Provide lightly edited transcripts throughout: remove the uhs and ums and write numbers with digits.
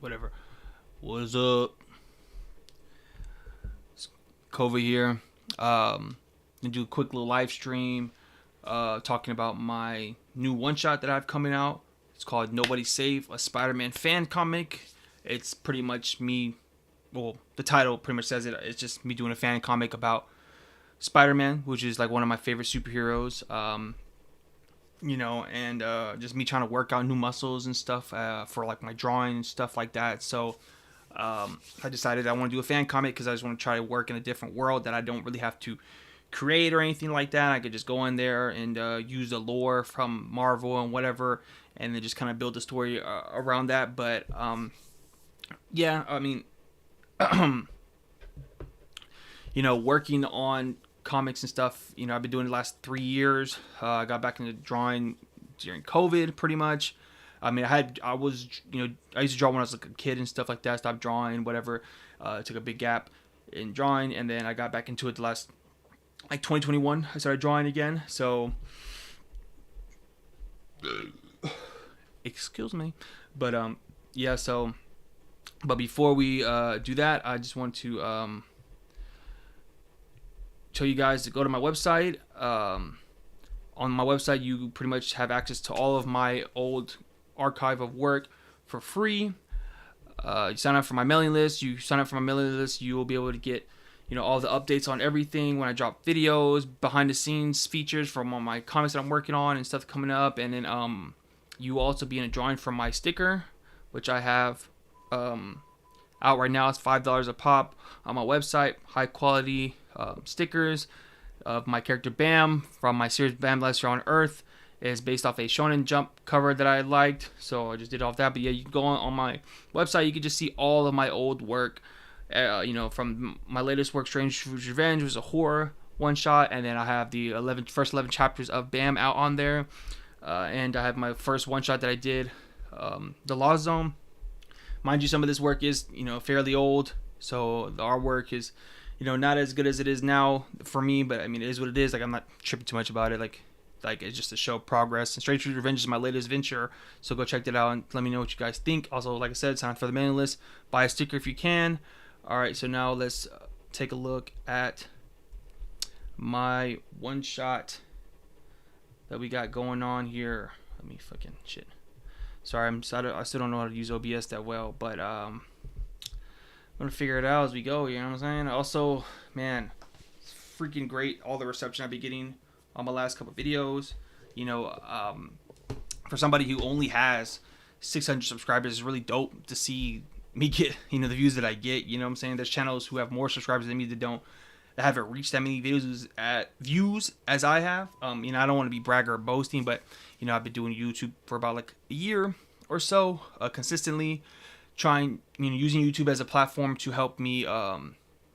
Whatever. What's up? It's Kova here. Gonna do a quick little live stream talking about my new one shot that I have coming out. It's called Nobody's Safe, a Spider-Man fan comic. It's pretty much me. Well, the title pretty much says it. It's just me doing a fan comic about Spider-Man, which is like one of my favorite superheroes. And just me trying to work out new muscles and stuff for like my drawing and stuff like that. So I decided I want to do a fan comic because I just want to try to work in a different world that I don't really have to create or anything like that. I could just go in there and use the lore from Marvel and whatever, and then just kind of build the story around that. But yeah, I mean, working on comics and stuff, I've been doing the last 3 years. I got back into drawing during COVID, pretty much. I mean, I used to draw when I was like a kid and stuff like that. Stopped drawing, whatever. Took a big gap in drawing, and then I got back into it the last, like 2021. I started drawing again. So, excuse me, but yeah. So, but before we do that, I just want to tell you guys to go to my website. On my website, you pretty much have access to all of my old archive of work for free. You sign up for my mailing list. You will be able to get, all the updates on everything when I drop videos, behind the scenes features from all my comics that I'm working on and stuff coming up. And then you will also be in a drawing for my sticker, which I have out right now. It's $5 a pop on my website. High quality stickers of my character Bam from my series Bam Last Year on Earth. Is based off a Shonen Jump cover that I liked, so I just did off that. But yeah, you can go on my website. You can just see all of my old work. From my latest work, Strange Revenge, was a horror one shot, and then I have the first 11 chapters of Bam out on there, and I have my first one shot that I did, The Lost Zone. Mind you, some of this work is fairly old, so the artwork is not as good as it is now for me. But I mean, it is what it is. Like, I'm not tripping too much about it. Like it's just to show progress. And Strange Revenge is my latest venture, so go check that out and let me know what you guys think. Also, like I said, sign up for the mailing list, buy a sticker if you can. All right, so now let's take a look at my one shot that we got going on here. Let me fucking shit. Sorry, I still don't know how to use OBS that well, but I'm gonna figure it out as we go. You know what I'm saying? Also, man, it's freaking great all the reception I've been getting on my last couple videos. For somebody who only has 600 subscribers, it's really dope to see me get the views that I get. You know what I'm saying? There's channels who have more subscribers than me that haven't reached that many views as I have. I don't want to be bragger or boasting, but I've been doing YouTube for about like a year or so, consistently trying using YouTube as a platform to help me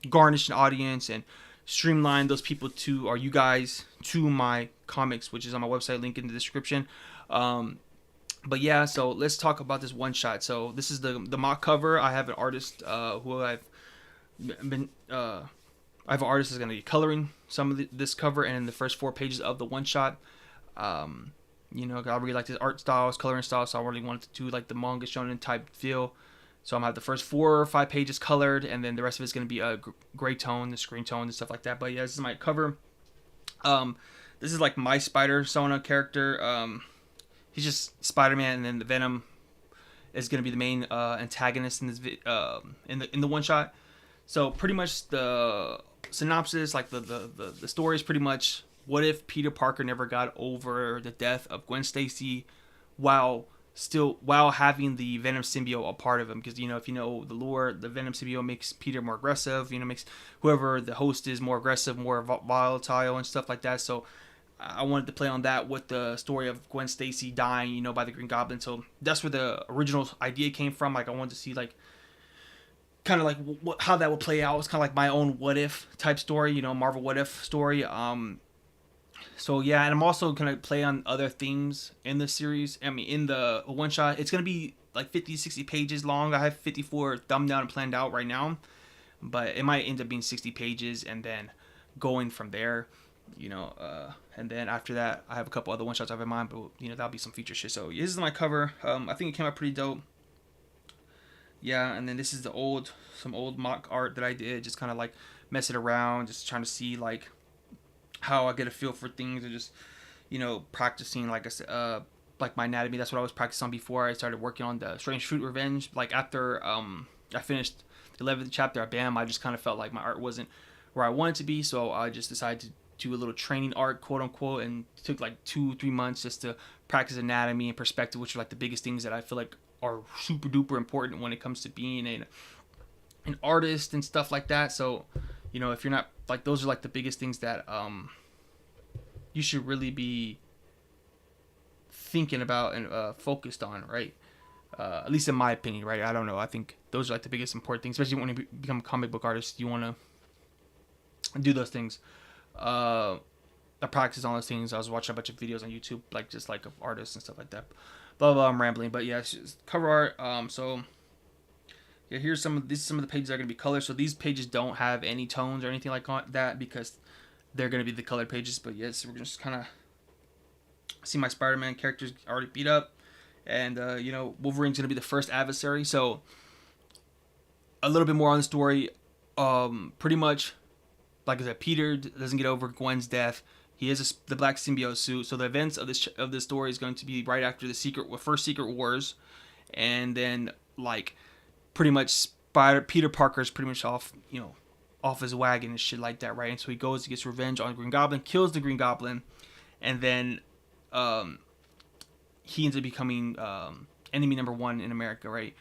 garnish an audience and streamline those people you guys to my comics, which is on my website, link in the description. But yeah, so let's talk about this one shot. So this is the mock cover. I have an artist who I have an artist that's going to be coloring some of this cover and in the first 4 pages of the one shot. I really like his art style, his coloring style, so I really wanted to do like the manga shonen type feel. So I'm gonna have the first 4 or 5 pages colored, and then the rest of it's gonna be a gray tone, the screen tone, and stuff like that. But yeah, this is my cover. This is like my Spider-Sona character. He's just Spider-Man, and then the Venom is gonna be the main antagonist in this in the one shot. So pretty much the synopsis, like the story is pretty much: what if Peter Parker never got over the death of Gwen Stacy while having the Venom symbiote a part of him? Because if you know the lore, the Venom symbiote makes Peter more aggressive, makes whoever the host is more aggressive, more volatile and stuff like that. So I wanted to play on that with the story of Gwen Stacy dying by the Green Goblin. So that's where the original idea came from. Like, I wanted to see like kind of like how that would play out. It's kind of like my own what if type story, Marvel what if story. So yeah, and I'm also gonna play on other themes in the series. I mean, in the one shot, it's gonna be like 50, 60 pages long. I have 54 thumbed down and planned out right now, but it might end up being 60 pages and then going from there. And then after that, I have a couple other one shots I have in mind, but that'll be some feature shit. So this is my cover. I think it came out pretty dope. yeah, and then this is some old mock art that I did, just kind of like messing around, just trying to see like how I get a feel for things, and just practicing, like I said, like my anatomy. That's what I was practicing on before I started working on the Strange Fruit Revenge. Like after I finished the 11th chapter, bam, I just kind of felt like my art wasn't where I wanted to be, so I just decided to do a little training art, quote unquote, and it took like 2-3 months just to practice anatomy and perspective, which are like the biggest things that I feel like are super duper important when it comes to being an artist and stuff like that. So, if you're not like, those are like the biggest things that you should really be thinking about and focused on, right? At least in my opinion, right? I don't know. I think those are like the biggest important things, especially when you become a comic book artist. You want to do those things. I practice on those things. I was watching a bunch of videos on YouTube, like just like of artists and stuff like that. Blah blah. I'm rambling, but yeah, it's just cover art. So yeah, here's some of the pages that are gonna be colored. So these pages don't have any tones or anything like that because they're gonna be the colored pages. But yes, we're just kind of see my Spider-Man characters already beat up, and Wolverine's gonna be the first adversary. So a little bit more on the story. Pretty much, like I said, Peter doesn't get over Gwen's death. He has the black symbiote suit. So the events of this story is going to be right after the first Secret Wars, and then like pretty much Peter Parker's pretty much off his wagon and shit like that, right? And so he goes to get revenge on Green Goblin, kills the Green Goblin, and then he ends up becoming enemy number one in America, right?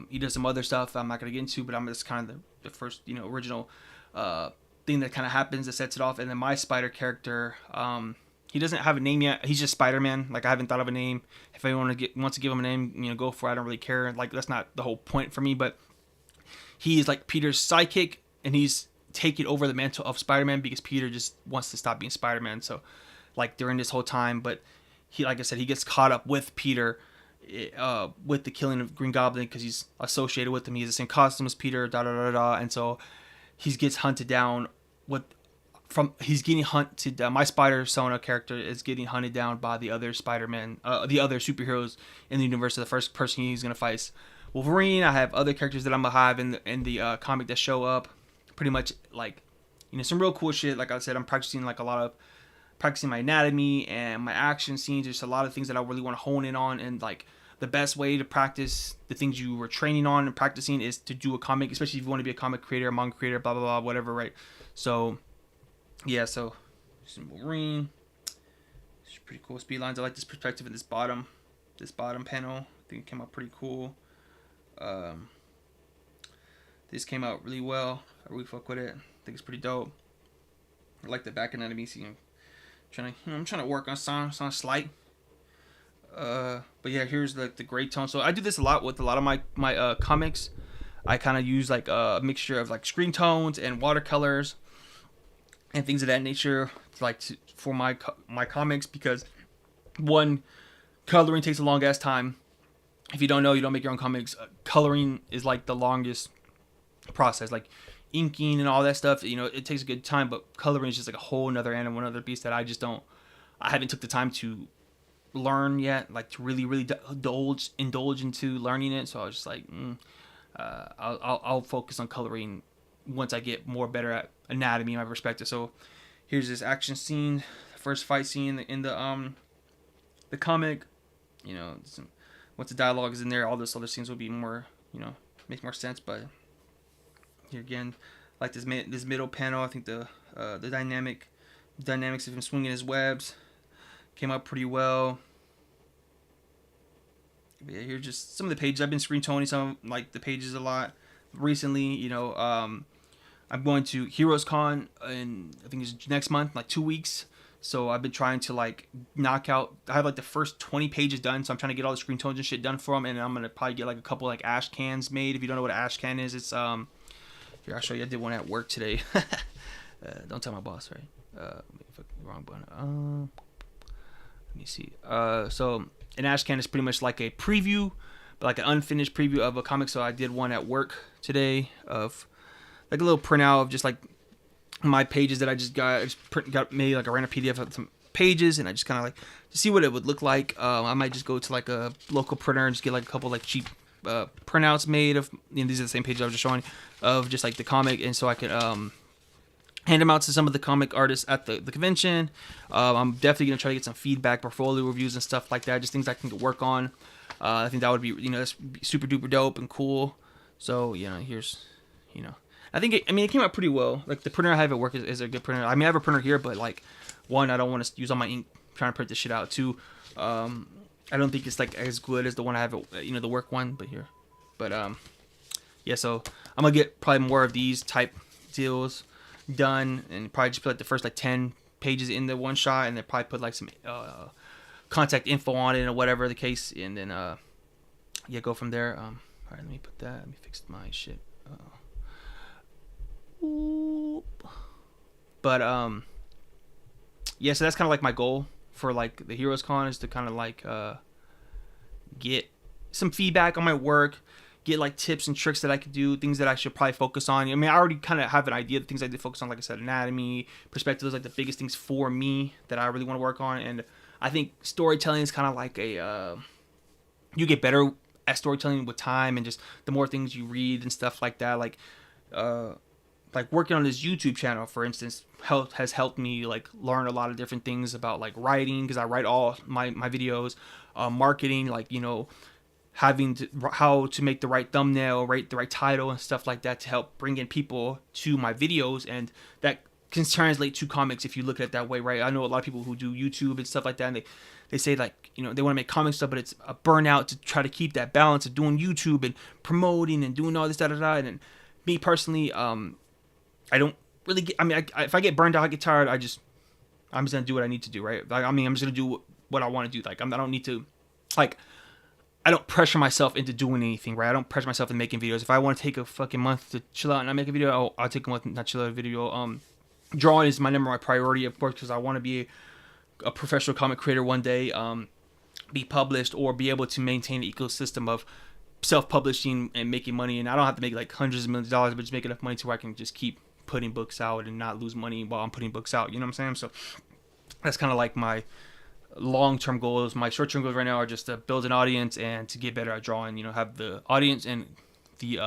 He does some other stuff I'm not gonna get into, but I'm just kind of the first original thing that kind of happens that sets it off. And then my Spider character, he doesn't have a name yet. He's just Spider-Man. Like, I haven't thought of a name. If anyone wants to give him a name, go for it. I don't really care. Like, that's not the whole point for me. But he's like Peter's sidekick, and he's taking over the mantle of Spider-Man because Peter just wants to stop being Spider-Man. So, like, during this whole time, but he, like I said, he gets caught up with Peter with the killing of Green Goblin because he's associated with him. He has the same costume as Peter, and so he gets hunted down. He's getting hunted down. My Spider-Sona character is getting hunted down by the other Spider-Man, the other superheroes in the universe. The first person he's gonna fight is Wolverine. I have other characters that I'm gonna have in the comic that show up. Pretty much like some real cool shit. Like I said, I'm practicing practicing my anatomy and my action scenes. There's a lot of things that I really want to hone in on, and like the best way to practice the things you were training on and practicing is to do a comic, especially if you want to be a comic creator, a manga creator, blah blah blah, whatever, right? So yeah, so some Wolverine. It's pretty cool speed lines. I like this perspective in this bottom panel. I think it came out pretty cool. This came out really well. I really fuck with it. I think it's pretty dope. I like the back anatomy. See, I'm trying to work on some slight. But yeah, here's the gray tone. So I do this a lot with a lot of my comics. I kind of use like a mixture of like screen tones and watercolors and things of that nature, like for my comics, because one, coloring takes a long ass time. If you don't know, you don't make your own comics. Coloring is like the longest process. Like inking and all that stuff, it takes a good time, but coloring is just like a whole another animal, another beast that I haven't took the time to learn yet, like to really indulge into learning it. So I was just like, I'll focus on coloring once I get better at anatomy, my perspective. So here's this action scene, first fight scene in the comic. Once the dialogue is in there, all those other scenes will be more, make more sense. But here again, like this middle panel, I think the dynamics of him swinging his webs came out pretty well. But yeah, here's just some of the pages. I've been screen toning some like the pages a lot recently. I'm going to Heroes Con in, I think it's next month, like 2 weeks. So I've been trying to like knock out. I have like the first 20 pages done, so I'm trying to get all the screen tones and shit done for them, and I'm gonna probably get like a couple like ash cans made. If you don't know what an ash can is, it's here, I'll show you. I did one at work today. Don't tell my boss, right? Wrong button. Let me see. So an ash can is pretty much like a preview, but like an unfinished preview of a comic. So I did one at work today of like a little printout of just like my pages that I just got. I just got made like a random PDF of some pages, and I just kind of like to see what it would look like. I might just go to like a local printer and just get like a couple like cheap printouts made of, these are the same pages I was just showing, of just like the comic, and so I could hand them out to some of the comic artists at the convention. I'm definitely gonna try to get some feedback, portfolio reviews and stuff like that, just things I can work on. I think that would be, that's super duper dope and cool. So here's, I think it came out pretty well. Like the printer I have at work is a good printer. I mean, I have a printer here, but like, one, I don't want to use all my ink trying to print this shit out. Two, I don't think it's like as good as the one I have at, the work one. But yeah. So I'm gonna get probably more of these type deals done, and probably just put like the first like 10 pages in the one shot, and then probably put like some contact info on it or whatever the case, and then yeah, go from there. All right, let me put that. Let me fix my shit. But yeah, so that's kind of like my goal for like the Heroes Con, is to kind of like get some feedback on my work, get like tips and tricks that I could do, things that I should probably focus on. I mean, I already kind of have an idea of the things I did focus on. Like I said, anatomy, perspective is like the biggest things for me that I really want to work on. And I think storytelling is kind of like you get better at storytelling with time, and just the more things you read and stuff like that. Like working on this YouTube channel, for instance, has helped me like learn a lot of different things about like writing, because I write all my videos, marketing, like how to make the right thumbnail, the right title and stuff like that to help bring in people to my videos, and that can translate to comics if you look at it that way, right? I know a lot of people who do YouTube and stuff like that, and they say like, they want to make comic stuff, but it's a burnout to try to keep that balance of doing YouTube and promoting and doing all this and me personally, I don't really get, if I get burned out, I get tired, I'm just gonna do what I need to do, right? Like, I'm just gonna do what I want to do. Like, I don't need to, like, I don't pressure myself into doing anything, right? I don't pressure myself into making videos. If I want to take a fucking month to chill out and not make a video, I'll take a month and not chill out a video. Drawing is my number one priority, of course, because I want to be a professional comic creator one day, be published, or be able to maintain an ecosystem of self-publishing and making money. And I don't have to make like hundreds of millions of dollars, but just make enough money to where I can just keep putting books out and not lose money while I'm putting books out. You know what I'm saying? So that's kind of like my long-term goals. My short-term goals right now are just to build an audience and to get better at drawing, have the audience and the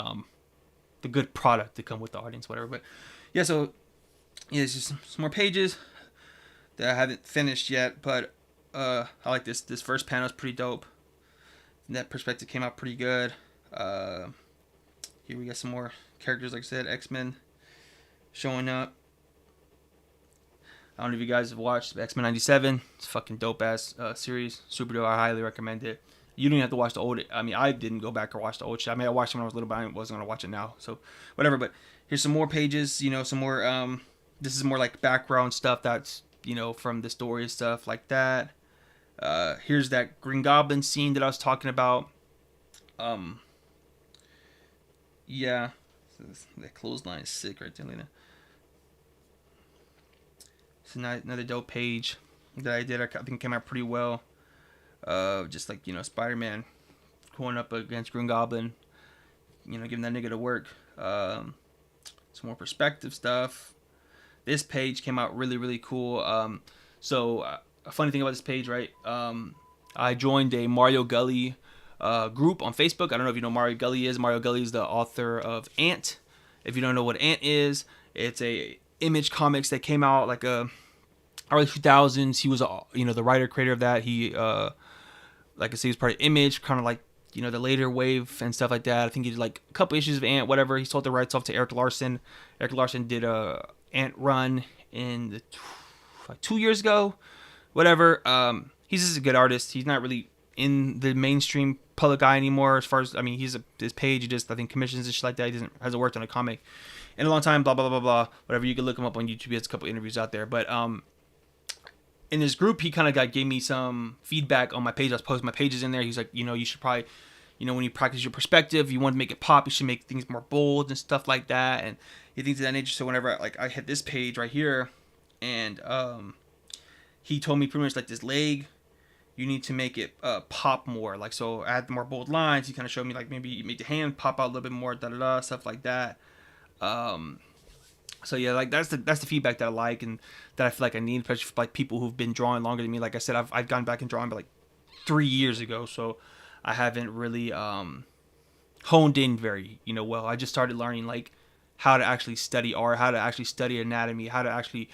good product to come with the audience, whatever. But yeah, so yeah, it's just some more pages that I haven't finished yet, but I like this first panel is pretty dope. That perspective came out pretty good. Here we got some more characters, like I said, X-Men showing up. I don't know if you guys have watched X-Men 97. It's a fucking dope-ass series. Super dope. I highly recommend it. You don't have to watch the old... I mean, I didn't go back or watch the old shit. I mean, I watched it when I was little, but I wasn't going to watch it now. So, whatever. But here's some more pages. Some more... this is more like background stuff that's, from the story and stuff like that. Here's that Green Goblin scene that I was talking about. Yeah. That clothesline is sick right there, Lena. It's another dope page that I did. I think came out pretty well. Just like, Spider-Man going up against Green Goblin, giving that nigga to work. Some more perspective stuff. This page came out really, really cool. So a funny thing about this page, right? I joined a Mario Gully group on Facebook. I don't know if you know Mario Gully is. Mario Gully is the author of Ant. If you don't know what Ant is, it's a Image Comics that came out like early 2000s. He was the writer creator of that. He like I say, he was part of Image, kind of like the later wave and stuff like that. I think he did like a couple issues of Ant, whatever. He sold the rights off to Eric Larson. Eric Larson did a Ant run in 2 years ago, whatever. He's just a good artist. He's not really in the mainstream public eye anymore. As far as his page, he just I think commissions and shit like that. He hasn't worked on a comic in a long time. Blah blah blah blah. Whatever. You can look him up on YouTube. He has a couple interviews out there. But in this group, he kind of gave me some feedback on my page. I was posting my pages in there. He's like, you should probably, when you practice your perspective, you want to make it pop. You should make things more bold and stuff like that. And he thinks of that nature. So whenever I hit this page right here, and he told me pretty much like this leg, you need to make it pop more. Like, so add more bold lines. He kind of showed me like maybe you make the hand pop out a little bit more, stuff like that. So yeah, like that's the feedback that I like and that I feel like I need, especially for like people who've been drawing longer than me. Like I said, I've gone back and drawn by like 3 years ago, so I haven't really honed in very, well. I just started learning like how to actually study art, how to actually study anatomy, how to actually,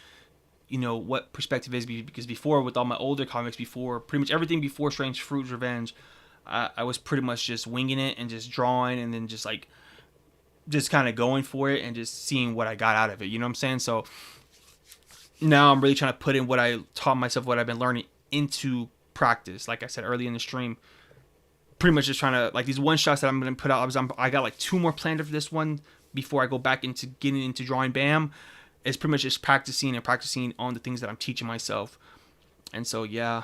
what perspective is, because before with all my older comics, before pretty much everything before Strange Fruits Revenge, I was pretty much just winging it and just drawing and then just like just kind of going for it and just seeing what I got out of it. You know what I'm saying? So now I'm really trying to put in what I taught myself, what I've been learning into practice. Like I said early in the stream, pretty much just trying to like these one shots that I'm going to put out. I got like 2 more planned for this one before I go back into getting into drawing BAM. It's pretty much just practicing on the things that I'm teaching myself. And so, yeah,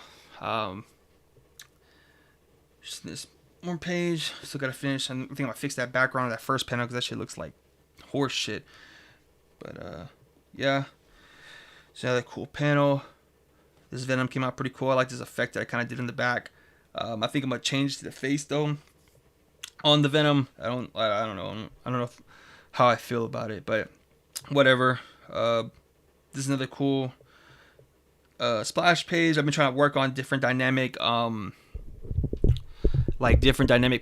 just this one page. Still got to finish. I think I'm going to fix that background of that first panel because that shit looks like horse shit. But, yeah. It's another cool panel. This Venom came out pretty cool. I like this effect that I kind of did in the back. I think I'm going to change to the face, though, on the Venom. I don't know. I don't know how I feel about it, but whatever. This is another cool splash page. I've been trying to work on different dynamic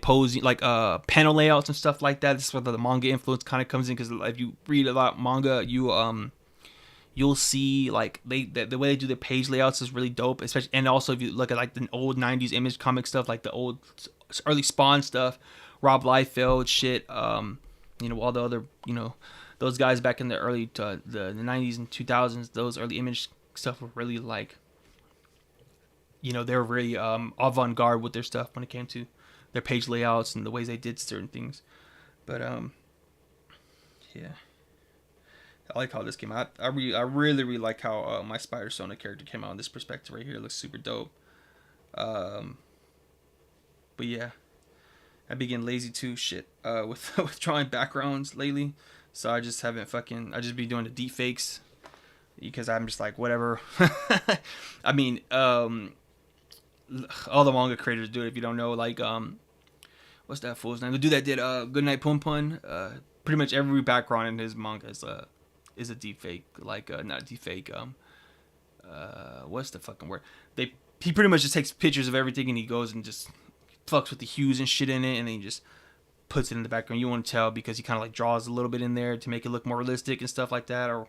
posing, like panel layouts and stuff like that. This is where the manga influence kind of comes in, because if you read a lot of manga, you'll see like the way they do the page layouts is really dope, especially. And also if you look at like the old 90s Image comic stuff, like the old early Spawn stuff, Rob Liefeld shit, all the other, those guys back in the early the 90s and 2000s, those early Image stuff were really like, they were really avant-garde with their stuff when it came to their page layouts and the ways they did certain things. But yeah, I like how this came out. I really like how my Spider-Sona character came out in this perspective right here. It looks super dope. But yeah, I've been getting lazy too, with drawing backgrounds lately. So I just haven't I just be doing the deep fakes because I'm just like, whatever. I mean, all the manga creators do it. If you don't know, like, what's that fool's name? The dude that did Goodnight Pum Pun. Pretty much every background in his manga is a deep fake. Like, not deep fake. What's the fucking word? He pretty much just takes pictures of everything and he goes and just fucks with the hues and shit in it, and then he just puts it in the background. You won't tell because he kind of like draws a little bit in there to make it look more realistic and stuff like that, or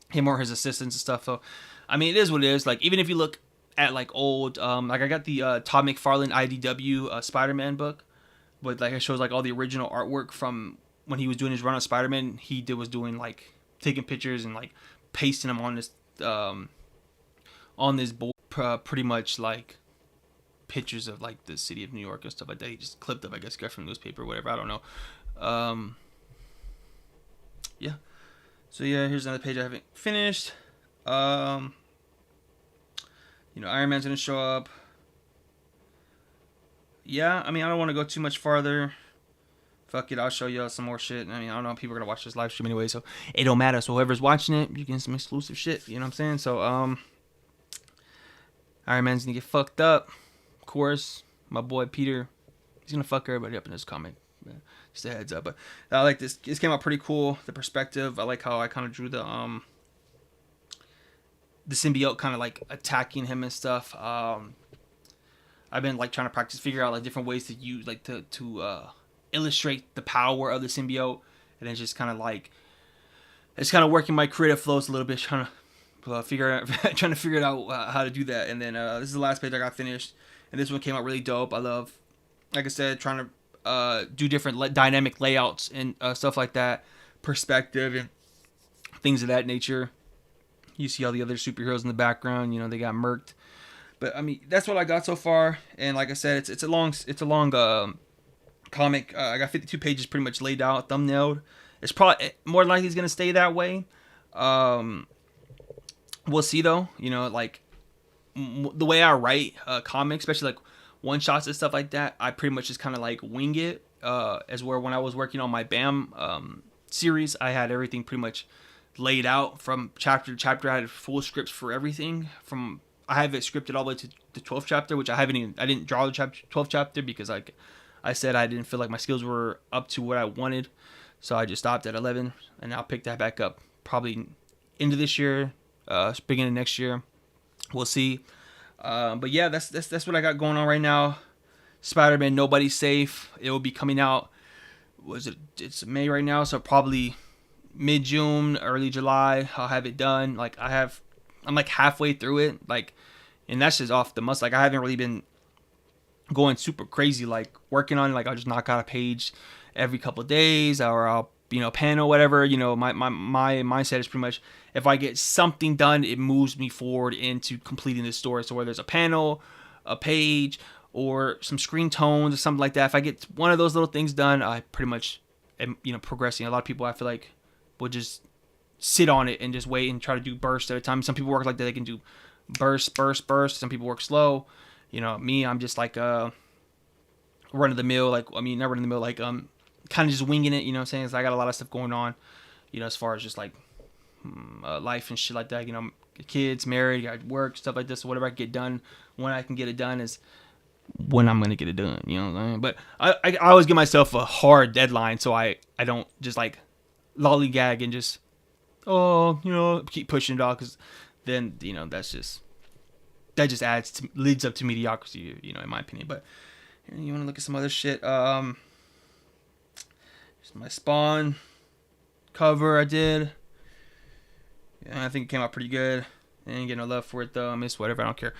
him or his assistants and stuff. So, I mean, it is what it is. Like, even if you look at like old, like I got the Todd McFarlane IDW Spider-Man book, but like it shows like all the original artwork from when he was doing his run on Spider-Man. Was doing like taking pictures and like pasting them on this board, pretty much like pictures of like the city of New York and stuff like that. He just clipped up, I guess, got from the newspaper or whatever. I don't know. Yeah. So yeah, here's another page I haven't finished. Iron Man's gonna show up. Yeah, I mean, I don't want to go too much farther. Fuck it, I'll show you some more shit. I mean, I don't know if people are gonna watch this live stream anyway, so it don't matter. So whoever's watching it, you get some exclusive shit. You know what I'm saying? So Iron Man's gonna get fucked up. Of course, my boy Peter, he's gonna fuck everybody up in this comic. Just a heads up. But I like this. This came out pretty cool. The perspective. I like how I kind of drew the symbiote kind of like attacking him and stuff. I've been like trying to figure out like different ways to use like to illustrate the power of the symbiote, and it's just kind of like it's kind of working my creative flows a little bit, trying to figure out how to do that. And then this is the last page I got finished, and this one came out really dope. I love, like I said, trying to do different dynamic layouts and stuff like that, perspective and things of that nature. You see all the other superheroes in the background, they got murked. But I mean, that's what I got so far. And like I said, it's a long comic. I got 52 pages pretty much laid out, thumbnailed. It's probably more likely it's gonna stay that way. We'll see though. Like the way I write comics, especially like one shots and stuff like that, I pretty much just kind of like wing it. As where when I was working on my BAM series, I had everything pretty much laid out from chapter to chapter. I had full scripts for everything. I have it scripted all the way to the 12th chapter, which I didn't draw the 12th chapter because like I said, I didn't feel like my skills were up to what I wanted. So I just stopped at 11, and I'll pick that back up probably into this year, beginning of next year. We'll see. But yeah, that's what I got going on right now. Spider-Man Nobody's Safe. It will be coming out It's May right now, so probably mid-June, early July, I'll have it done. Like I'm like halfway through it, like, and that's just off the must. Like I haven't really been going super crazy, like working on it. Like I'll just knock out a page every couple of days, or I'll, panel, whatever. My mindset is pretty much, if I get something done, it moves me forward into completing the story. So whether it's a panel, a page, or some screen tones or something like that, if I get one of those little things done, I pretty much am, progressing. A lot of people, I feel like, will just sit on it and just wait and try to do bursts at a time. Some people work like that. They can do burst. Some people work slow. Me, I'm just like run of the mill. Like, I mean, not run of the mill. Like, kind of just winging it. You know what I'm saying? 'Cause I got a lot of stuff going on. As far as just like life and shit like that. Kids, married, got work, stuff like this. So whatever I get done, when I can get it done is when I'm gonna get it done. You know what I'm saying? But I always give myself a hard deadline, so I don't just like lollygag and just keep pushing it off, because then that just leads up to mediocrity, in my opinion. But you want to look at some other shit. Just my Spawn cover I did. Yeah, I think it came out pretty good. I didn't get no love for it though. I miss whatever. I don't care.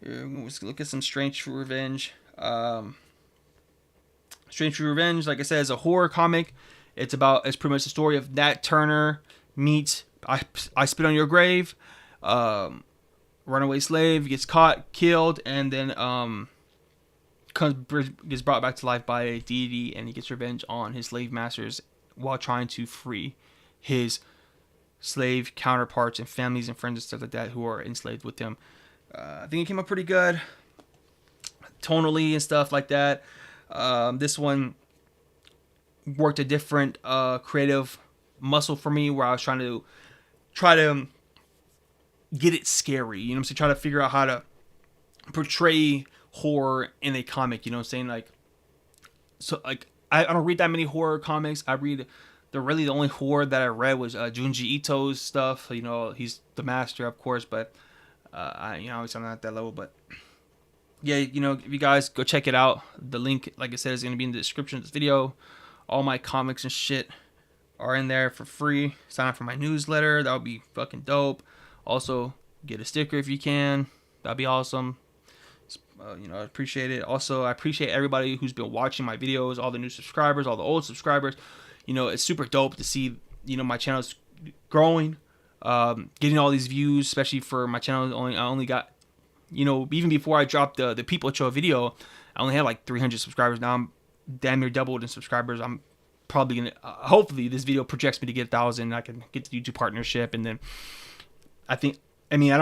Let's look at some Strange Fruit Revenge. Strange Fruit Revenge, like I said, is a horror comic. It's pretty much the story of Nat Turner meets I Spit on Your Grave. Runaway slave gets caught, killed, and then gets brought back to life by a deity, and he gets revenge on his slave masters while trying to free his slave counterparts and families and friends and stuff like that who are enslaved with him. I think it came out pretty good tonally and stuff like that. This one worked a different creative muscle for me, where I was try to get it scary, I'm saying, try to figure out how to portray horror in a comic, I'm saying, like, so like I don't read that many horror comics. The only horror that I read was Junji Ito's stuff. He's the master, of course, but I'm not at that level. But yeah, if you guys go check it out, the link, like I said, is going to be in the description of this video. All my comics and shit are in there for free. Sign up for my newsletter. That would be fucking dope. Also, get a sticker if you can. That'd be awesome. I appreciate it. Also, I appreciate everybody who's been watching my videos, all the new subscribers, all the old subscribers. It's super dope to see, my channel's growing, getting all these views, especially for my channel. I only got, even before I dropped the People Show video, I only had like 300 subscribers. Now I'm damn near doubled in subscribers. I'm probably going to, hopefully this video projects me to get 1,000. I can get the YouTube partnership, and then I don't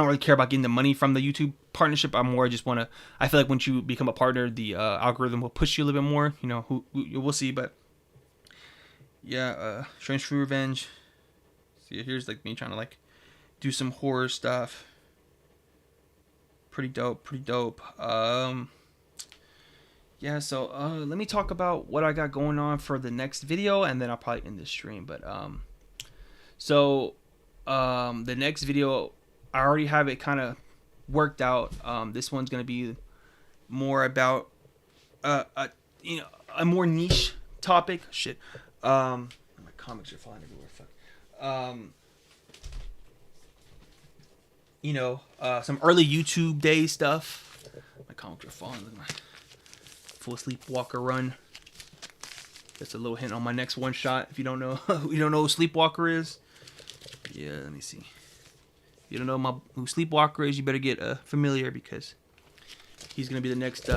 really care about getting the money from the YouTube partnership. I feel like once you become a partner, the algorithm will push you a little bit more. We'll see. But yeah, Strange Fruit Revenge. See, here's like me trying to like do some horror stuff. Pretty dope. Yeah, so let me talk about what I got going on for the next video, and then I'll probably end this stream. But the next video, I already have it kind of worked out. This one's gonna be more about a more niche topic. Shit. My comics are flying everywhere. Fuck. Some early YouTube day stuff. My comics are falling. Look at my full Sleepwalker run. That's a little hint on my next one shot. If you don't know, who Sleepwalker is. Yeah, let me see. If you don't know who Sleepwalker is, you better get familiar, because he's gonna be the next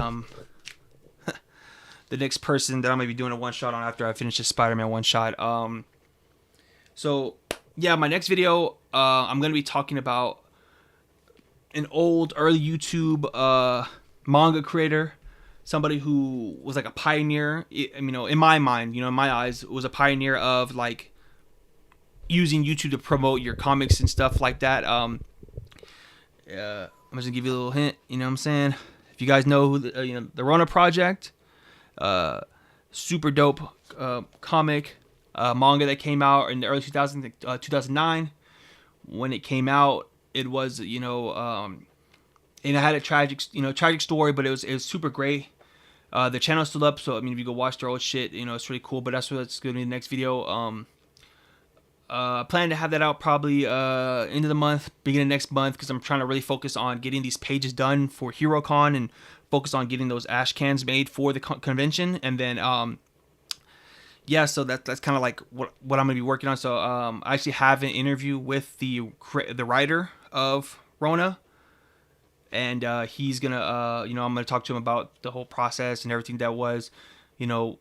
the next person that I'm gonna be doing a one shot on after I finish this Spider-Man one shot. So yeah, my next video, I'm gonna be talking about an old early YouTube manga creator, somebody who was like a pioneer. In my mind, in my eyes, was a pioneer of like using YouTube to promote your comics and stuff like that. I'm just gonna give you a little hint. You know what I'm saying? If you guys know who the Rona Project, super dope comic manga that came out in the early 2000s, 2009. When it came out, it was and it had a tragic story, but it was super great. The channel's still up, so I mean, if you go watch their old shit, you know, it's really cool. But that's gonna be the next video. Plan to have that out probably end of the month, beginning of next month, because I'm trying to really focus on getting these pages done for HeroCon and focus on getting those ash cans made for the convention. And then yeah, so that's kind of like what I'm gonna be working on. So I actually have an interview with the writer of Rona, and he's gonna you know, I'm gonna talk to him about the whole process and everything that was, you know,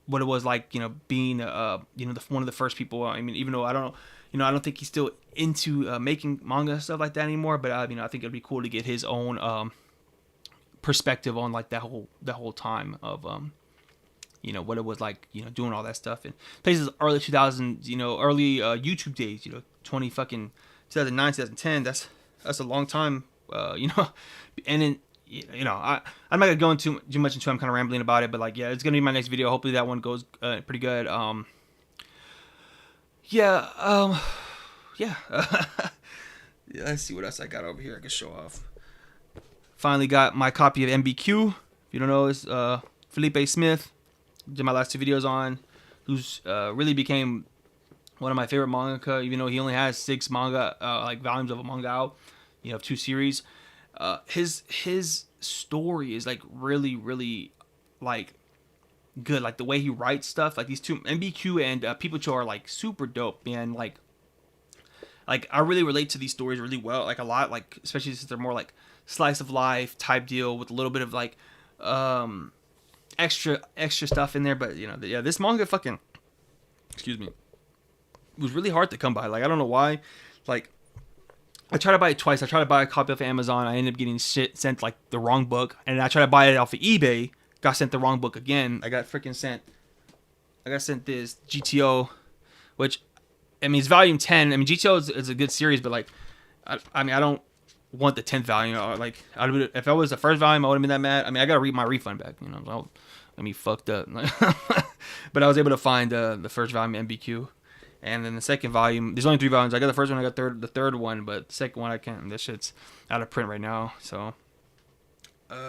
what it was like, you know, being you know, one of the first people. I mean, even though I don't, you know, I don't think he's still into making manga and stuff like that anymore, but you know, I think it'd be cool to get his own perspective on like that whole time of you know, what it was like, you know, doing all that stuff. And places early 2000s, you know, early YouTube days, you know, 2009, 2010. That's a long time, you know. And then, you know, I'm not gonna go into too much into it. I'm kind of rambling about it, but like, yeah, it's gonna be my next video. Hopefully that one goes pretty good. Yeah, yeah. Yeah, let's see what else I got over here I can show off. Finally got my copy of MBQ. If you don't know, it's Felipe Smith. Did my last 2 videos on, who's really became one of my favorite mangaka, even though he only has 6 manga like volumes of a manga out, you know, 2 series. His story is like really like good. Like the way he writes stuff, like these 2, MBQ and Pipocho, are like super dope, man. Like I really relate to these stories really well, like a lot, like especially since they're more like slice of life type deal with a little bit of like extra stuff in there. But you know, yeah, this manga fucking, excuse me, it was really hard to come by. Like I don't know why. Like I tried to buy it twice. I tried to buy a copy off of Amazon. I ended up getting sent like the wrong book, and I tried to buy it off of eBay. Got sent the wrong book again. I got sent this GTO, which I mean it's volume 10. I mean GTO is a good series, but like I mean I don't want the 10th volume. Like if I was the first volume, I wouldn't have been that mad. I mean I gotta read my refund back. You know, so I mean fucked up. But I was able to find the first volume MBQ. And then the second volume, there's only 3 volumes. I got the first one, I got the third one, but the second one I can't. This shit's out of print right now. So,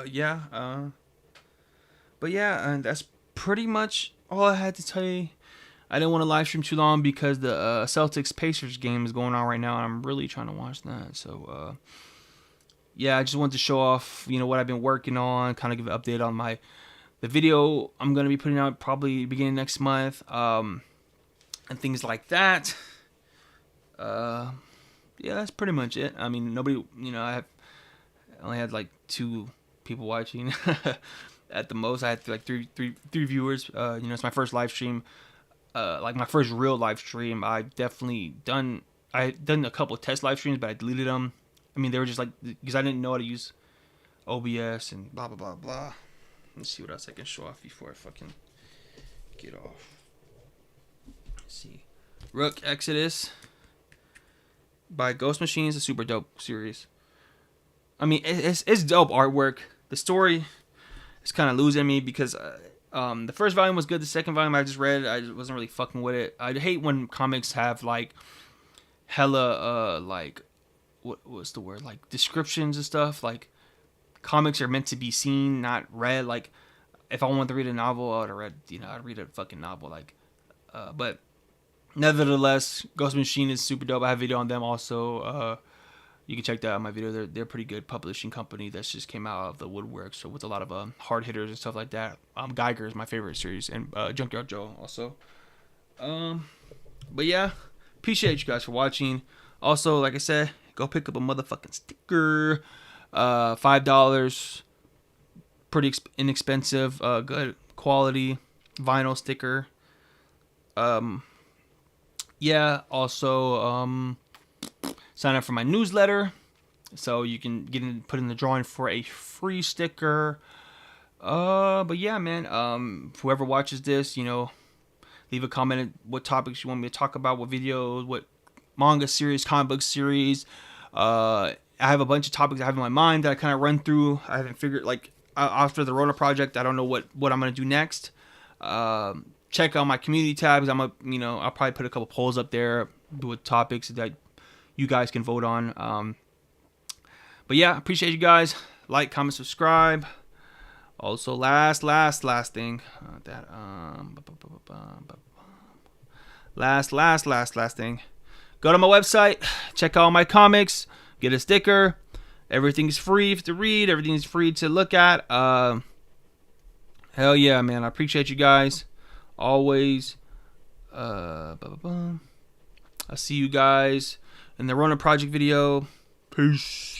yeah. But yeah, and that's pretty much all I had to tell you. I didn't want to live stream too long because the Celtics Pacers game is going on right now, and I'm really trying to watch that. So, yeah, I just wanted to show off, you know, what I've been working on, kind of give an update on the video I'm gonna be putting out probably beginning next month. And things like that. Yeah, that's pretty much it. I mean, nobody, you know, I only had like 2 people watching at the most. I had like three viewers. You know, it's my first live stream, like my first real live stream. I had done a couple of test live streams, but I deleted them. I mean, they were just like, because I didn't know how to use OBS and blah, blah, blah, blah. Let's see what else I can show off before I fucking get off. See, Rook Exodus by Ghost Machine is a super dope series. I mean, it's dope artwork. The story is kind of losing me because the first volume was good. The second volume I just read, I just wasn't really fucking with it. I hate when comics have like hella like what's the word, like descriptions and stuff. Like comics are meant to be seen, not read. Like if I wanted to read a novel, I would have read, you know, I'd read a fucking novel. Like but nevertheless, Ghost Machine is super dope. I have a video on them also. You can check that out in my video. They're a pretty good publishing company that's just came out of the woodwork. So with a lot of hard hitters and stuff like that. Geiger is my favorite series, and Junkyard Joe also. But yeah, appreciate you guys for watching. Also, like I said, go pick up a motherfucking sticker. $5, pretty inexpensive, good quality vinyl sticker. Yeah, also sign up for my newsletter so you can put in the drawing for a free sticker. But yeah, man, whoever watches this, you know, leave a comment what topics you want me to talk about, what videos, what manga series, comic book series. I have a bunch of topics I have in my mind that I kind of run through. I haven't figured, like, after the Rona project, I don't know what I'm going to do next. Check out my community tabs. I'll probably put a couple polls up there with topics that you guys can vote on. But yeah, appreciate you guys. Like, comment, subscribe. Also, last thing. Last thing. Go to my website, check out all my comics, get a sticker. Everything's free to read. Everything's free to look at. Hell yeah, man. I appreciate you guys. Always. I'll see you guys in the Rona Project video. Peace.